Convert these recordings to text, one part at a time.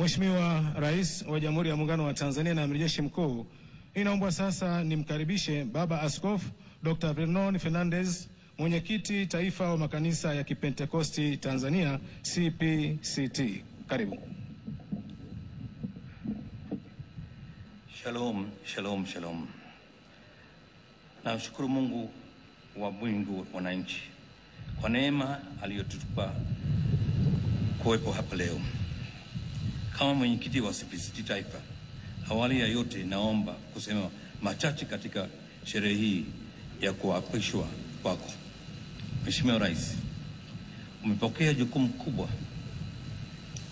Mheshimiwa Rais wa Jamhuri ya Muungano wa Tanzania na Amiri Jeshi Mkuu, ninaomba sasa nimkaribishe Baba Askofu Dr. Vernon Fernandez, Mwenyekiti Taifa wa Makanisa ya Kipentekosti Tanzania CPCT. Karibu. Shalom, shalom, shalom. Namshukuru Mungu wa mwingu wananchi kwa neema aliyotupa kuwepo hapa leo. Kama mwenyekiti wa CPCT Taifa, awali ya yote naomba kusema machache katika sherehe hii ya kuapishwa kwako. Mheshimiwa Rais, umepokea jukumu kubwa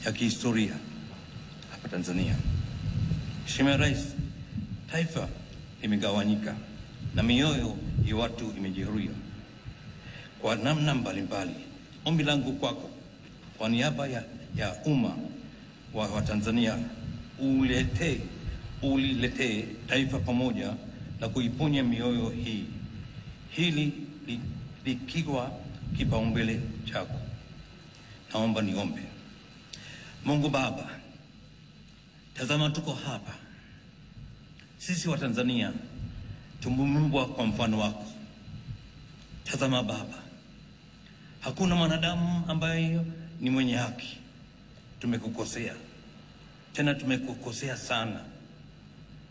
ya kihistoria hapa Tanzania. Mheshimiwa Rais, taifa limegawanyika na mioyo ya watu imejeruhiwa kwa namna mbalimbali. Ombi langu kwako kwa niaba ya umma wa Tanzania, uliletee taifa pamoja na kuiponya mioyo hii, hili likiwa kipaumbele chako. Naomba niombe. Mungu Baba, tazama tuko hapa. Sisi wa Tanzania tumeumbwa kwa mfano wako. Tazama Baba, hakuna mwanadamu ambaye ni mwenye haki. Tumekukosea, tena tumekukosea sana.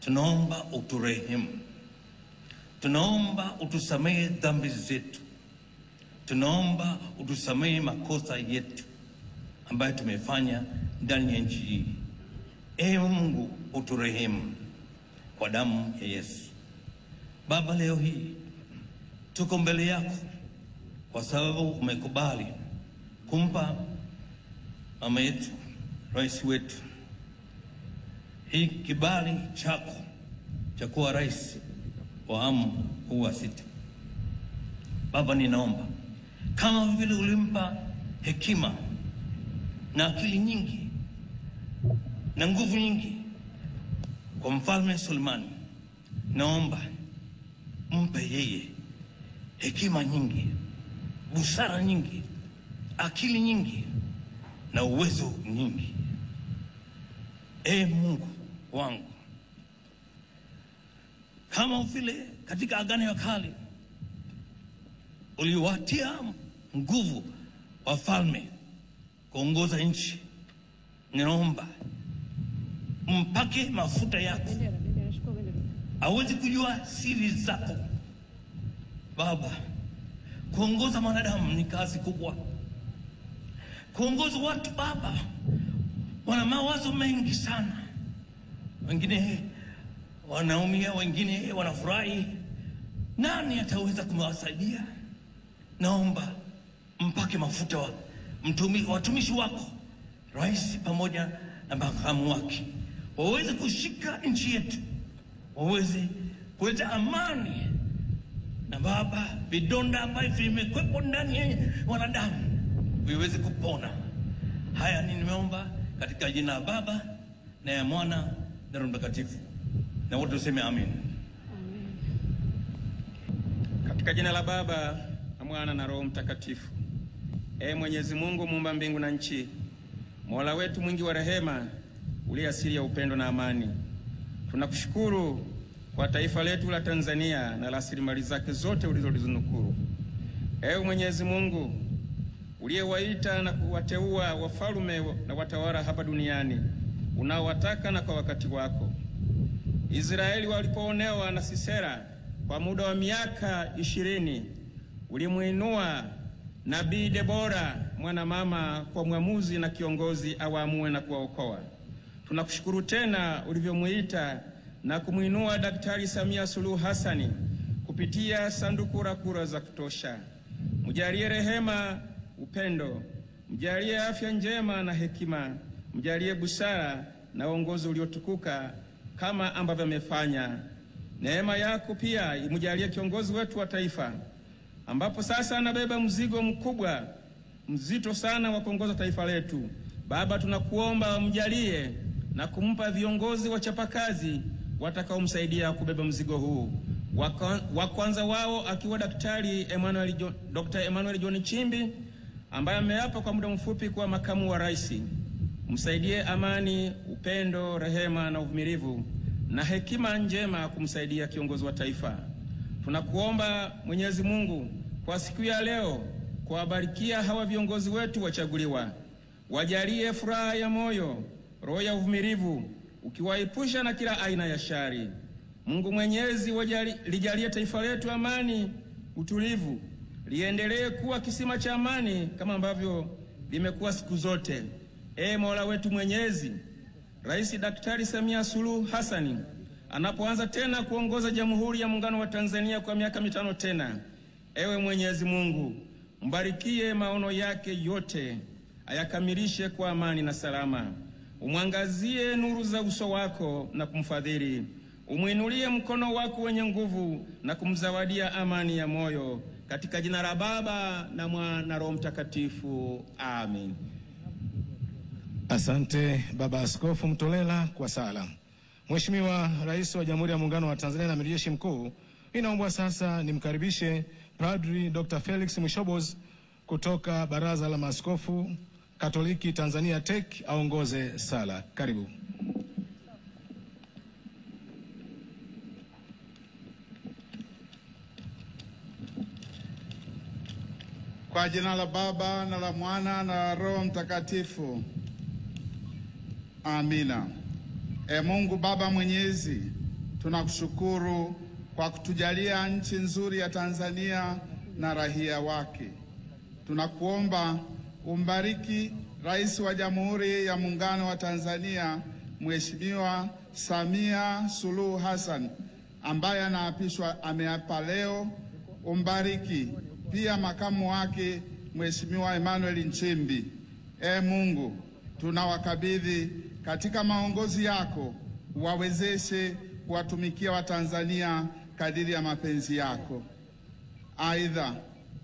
Tunaomba uturehemu. Tunaomba utusamehe dhambi zetu. Tunaomba utusamehe makosa yetu ambayo tumefanya ndani ya nchi hii. Ewe Mungu, uturehemu kwa damu ya Yesu. Baba, leo hii tuko mbele yako kwa sababu umekubali kumpa mama yetu, rais wetu, hii kibali chako cha kuwa rais wa awamu huu wa 6. Baba, ninaomba kama vile ulimpa hekima na akili nyingi na nguvu nyingi kwa Mfalme Sulemani, naomba mpe yeye hekima nyingi, busara nyingi, akili nyingi na uwezo nyingi. Mungu wangu, kama vile katika Agano la Kale uliwatia nguvu wafalme kuongoza nchi, ninaomba mpake mafuta yako aweze kujua siri zako. Baba, kuongoza mwanadamu ni kazi kubwa. Kuongoza watu Baba, wana mawazo mengi sana. Wengine wanaumia, wengine wanafurahi. Nani ataweza kumwasaidia? Naomba mpake mafuta watumishi wako, rais pamoja na makamu wake, waweze kushika nchi yetu, waweze kuleta amani. Na Baba, vidonda ambavyo vimekwepo ndani ya wanadamu viweze kupona. Haya nimeomba katika jina la Baba na ya Mwana na Roho Mtakatifu, na wote tuseme amen. Amen. Katika jina la Baba na Mwana na Roho Mtakatifu. Mwenyezi Mungu muumba mbingu na nchi, Mola wetu mwingi wa rehema, uliye asili ya upendo na amani, tunakushukuru kwa taifa letu la Tanzania na rasilimali zake zote ulizonukuru. Mwenyezi Mungu uliyewaita na kuwateua wafalme na watawala hapa duniani, unaowataka na kwa wakati wako. Israeli walipoonewa na Sisera kwa muda wa miaka 20, ulimuinua Nabii Debora mwana mama kwa mwamuzi na kiongozi awaamue na kuwaokoa. Tunakushukuru tena ulivyomuita na kumuinua Daktari Samia Suluhu Hassani kupitia sanduku la kura za kutosha. Mjalie rehema, upendo, mjalie afya njema na hekima, mjalie busara na uongozi uliotukuka kama ambavyo amefanya. Neema yako pia imjalie kiongozi wetu wa taifa, ambapo sasa anabeba mzigo mkubwa mzito sana wa kuongoza taifa letu. Baba, tunakuomba mjalie na kumpa viongozi wachapakazi watakaomsaidia kubeba mzigo huu. Wa kwanza wao akiwa Dr. Emmanuel John Nchimbi, ambaye ameapa kwa muda mfupi kuwa makamu wa rais. msaidie amani, upendo, rehema na uvumilivu na hekima njema kumsaidia kiongozi wa taifa. Tunakuomba Mwenyezi Mungu kwa siku ya leo kuwabarikia hawa viongozi wetu wachaguliwa. Wajalie furaha ya moyo, roho ya uvumilivu, ukiwaepusha na kila aina ya shari. Mungu Mwenyezi lijalie taifa letu amani, utulivu, liendelee kuwa kisima cha amani kama ambavyo limekuwa siku zote. Mola wetu Mwenyezi, Rais Daktari Samia Suluhu Hassan anapoanza tena kuongoza Jamhuri ya Muungano wa Tanzania kwa miaka 5 tena, ewe Mwenyezi Mungu, mbarikie maono yake yote, ayakamilishe kwa amani na salama. Umwangazie nuru za uso wako na kumfadhili. Umwinulie mkono wako wenye nguvu na kumzawadia amani ya moyo. Katika jina la Baba na Mwana na Roho Mtakatifu. Amen. Asante Baba Askofu Mtolela kwa sala. Mheshimiwa Rais wa Jamhuri ya Muungano wa Tanzania na Amiri Jeshi Mkuu, inaombwa sasa nimkaribishe Padri Dr. Felix Mwishobozi kutoka Baraza la Maaskofu Katoliki Tanzania TEC aongoze sala. Karibu. Kwa jina la Baba na la Mwana na la Roho Mtakatifu. Amina. Mungu Baba Mwenyezi, tunakushukuru kwa kutujalia nchi nzuri ya Tanzania na raia wake. Tunakuomba umbariki Rais wa Jamhuri ya Muungano wa Tanzania Mheshimiwa Samia Suluhu Hassan ambaye ameapa leo. Umbariki pia makamu wake Mheshimiwa Emmanuel Nchimbi. Mungu, tunawakabidhi katika maongozi yako, wawezeshe kuwatumikia Watanzania kadiri ya mapenzi yako. Aidha,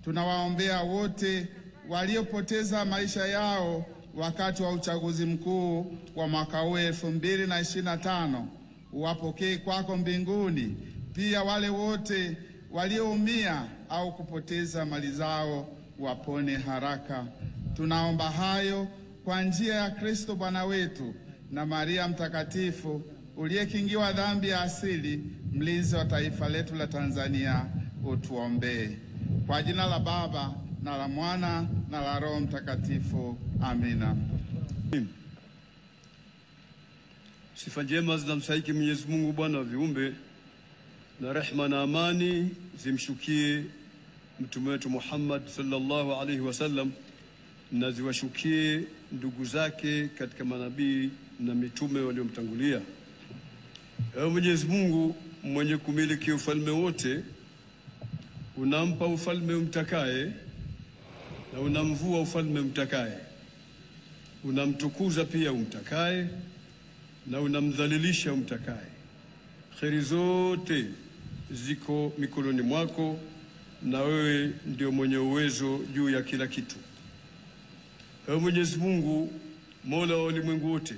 tunawaombea wote waliopoteza maisha yao wakati wa uchaguzi mkuu wa mwaka huu 2025, uwapokee kwako mbinguni. Pia wale wote walioumia au kupoteza mali zao wapone haraka. Tunaomba hayo kwa njia ya Kristo Bwana wetu na Maria Mtakatifu, uliyekingiwa dhambi ya asili, mlinzi wa taifa letu la Tanzania, utuombee. Kwa jina la Baba na la Mwana na la Roho Mtakatifu. Amina. Sifa njema zinamstahili Mwenyezi Mungu Bwana wa viumbe, na rehema na amani zimshukie mtume wetu Muhammad sallallahu alaihi wasallam, na ziwashukie ndugu zake katika manabii na mitume waliomtangulia. Ewe Mwenyezi Mungu mwenye kumiliki ufalme wote, unampa ufalme umtakaye na unamvua ufalme umtakaye. Unamtukuza pia umtakaye na unamdhalilisha umtakaye. Kheri zote ziko mikononi mwako, na wewe ndio mwenye uwezo juu ya kila kitu. Ewe Mwenyezi Mungu, Mola wa ulimwengu wote,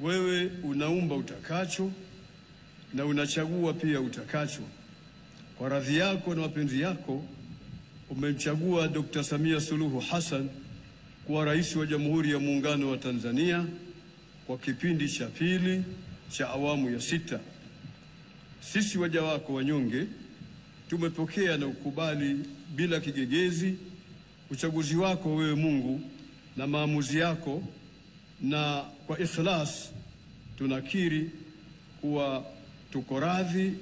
wewe unaumba utakacho na unachagua pia utakacho. Kwa radhi yako na mapenzi yako umemchagua Dr. Samia Suluhu Hassan kuwa rais wa Jamhuri ya Muungano wa Tanzania kwa kipindi cha pili cha awamu ya 6. Sisi waja wako wanyonge tumepokea na ukubali bila kigegezi uchaguzi wako wewe Mungu na maamuzi yako, na kwa ikhlas tunakiri kuwa tuko radhi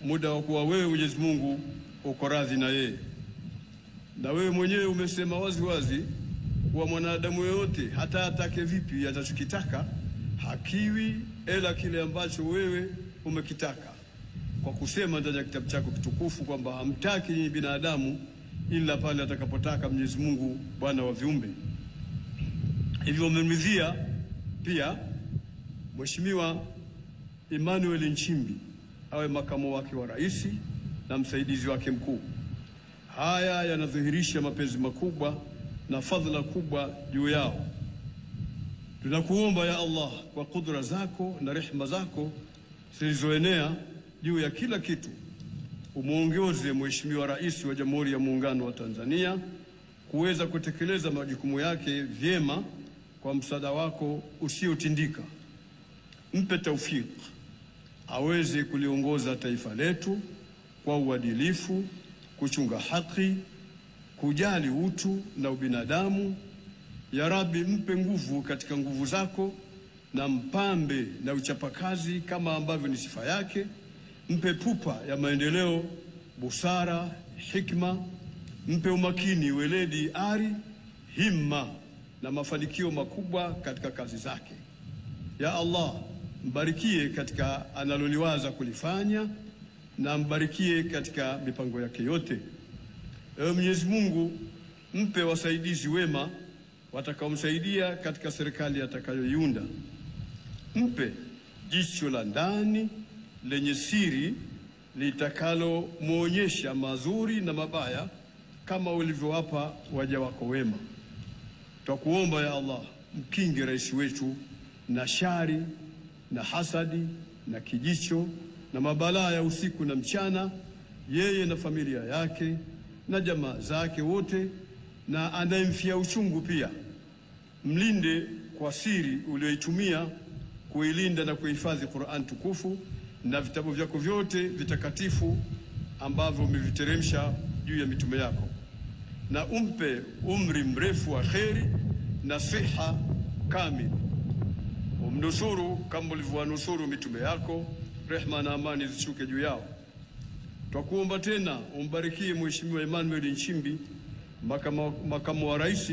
muda wa kuwa wewe Mwenyezi Mungu uko radhi na yeye. Na wewe mwenyewe umesema wazi wazi kuwa mwanadamu yote hata atake vipi atachokitaka hakiwi ila kile ambacho wewe umekitaka, kwa kusema ndani ya kitabu chako kitukufu kwamba hamtaki nyinyi binadamu ila pale atakapotaka Mwenyezi Mungu Bwana wa viumbe. Hivyo umemridhia pia Mheshimiwa Emmanuel Nchimbi awe makamu wake wa rais na msaidizi wake mkuu. Haya yanadhihirisha mapenzi makubwa na fadhila kubwa juu yao. Tunakuomba ya Allah kwa kudra zako na rehema zako zilizoenea juu ya kila kitu, umuongoze Mheshimiwa Rais wa Jamhuri ya Muungano wa Tanzania kuweza kutekeleza majukumu yake vyema kwa msaada wako usiotindika. Mpe taufik aweze kuliongoza taifa letu kwa uadilifu, kuchunga haki, kujali utu na ubinadamu. Ya Rabbi, mpe nguvu katika nguvu zako na mpambe na uchapakazi kama ambavyo ni sifa yake. Mpe pupa ya maendeleo, busara, hikma. Mpe umakini, weledi, ari, himma na mafanikio makubwa katika kazi zake. Ya Allah, mbarikie katika analoliwaza kulifanya na mbarikie katika mipango yake yote. Ewe Mwenyezi Mungu, mpe wasaidizi wema watakaomsaidia katika serikali atakayoiunda. Mpe jicho la ndani lenye siri litakalo muonyesha mazuri na mabaya kama ulivyowapa waja wako wema. Twakuomba ya Allah, mkinge rais wetu na shari na hasadi na kijicho na mabalaa ya usiku na mchana, yeye na familia yake na jamaa zake wote, na anayemfia uchungu pia. Mlinde kwa siri ulioitumia kuilinda na kuhifadhi Qur'an tukufu na vitabu vyako vyote vitakatifu ambavyo umeviteremsha juu ya mitume yako, na umpe umri mrefu wa kheri na siha kamili. Umnusuru kama ulivyowanusuru mitume yako, rehma na amani zishuke juu yao. Twakuomba tena umbarikie Mheshimiwa Emmanuel Nchimbi, makamu wa rais,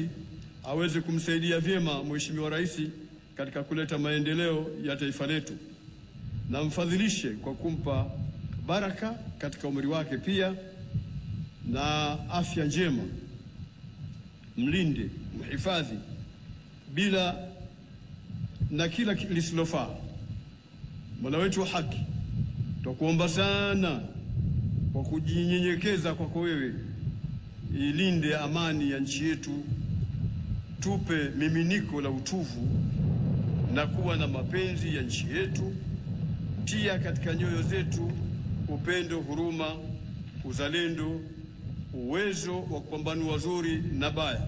aweze kumsaidia vyema Mheshimiwa Rais katika kuleta maendeleo ya taifa letu, na mfadhilishe kwa kumpa baraka katika umri wake pia na afya njema. Mlinde, mhifadhi bila na kila lisilofaa. Mola wetu wa haki, twakuomba sana kwa kujinyenyekeza kwako wewe, ilinde amani ya nchi yetu, tupe miminiko la utuvu na kuwa na mapenzi ya nchi yetu. Tia katika nyoyo zetu upendo, huruma, uzalendo, uwezo wa kupambanua zuri na baya.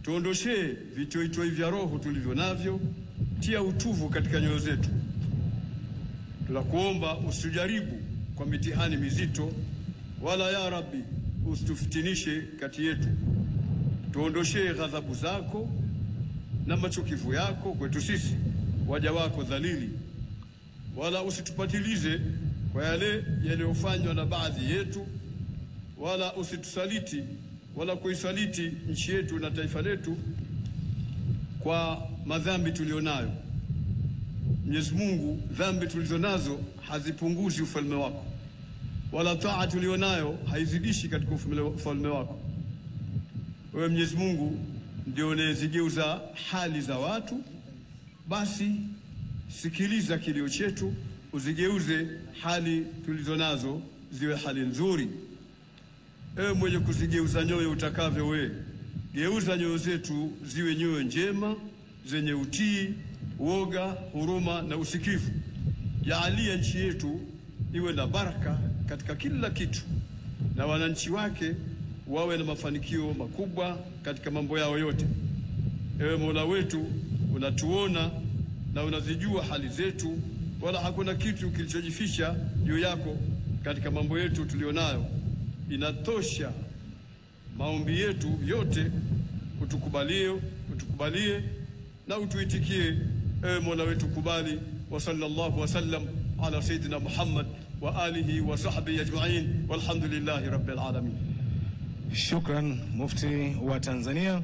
Tuondoshee vitoitoi vya roho tulivyo navyo. Tia utuvu katika nyoyo zetu. Tunakuomba usijaribu kwa mitihani mizito, wala ya Rabbi usitufitinishe kati yetu. Tuondoshee ghadhabu zako na machukivu yako kwetu sisi waja wako dhalili, wala usitupatilize kwa yale yaliyofanywa na baadhi yetu, wala usitusaliti wala kuisaliti nchi yetu na taifa letu kwa madhambi tulionayo. Mwenyezi Mungu, dhambi tulizonazo hazipunguzi ufalme wako, wala taa tulionayo haizidishi katika ufalme wako. Wewe Mwenyezi Mungu ndio unayezigeuza hali za watu, basi sikiliza kilio chetu, uzigeuze hali tulizonazo ziwe hali nzuri. Ewe mwenye kuzigeuza nyoyo utakavyo wewe, geuza nyoyo zetu ziwe nyoyo njema zenye utii, woga, huruma na usikivu. Jaalia nchi yetu iwe na baraka katika kila kitu, na wananchi wake wawe na mafanikio makubwa katika mambo yao yote. Ewe Mola wetu, unatuona na unazijua hali zetu, wala hakuna kitu kilichojificha juu yako katika mambo yetu tulionayo. Inatosha maombi yetu yote, utukubalie na utuitikie. Ewe Mola wetu, kubali. Wa sallallahu wa sallam ala sayyidina Muhammad wa alihi wa sahbihi ajma'in, walhamdulillahi rabbil alamin. Shukran Mufti wa Tanzania.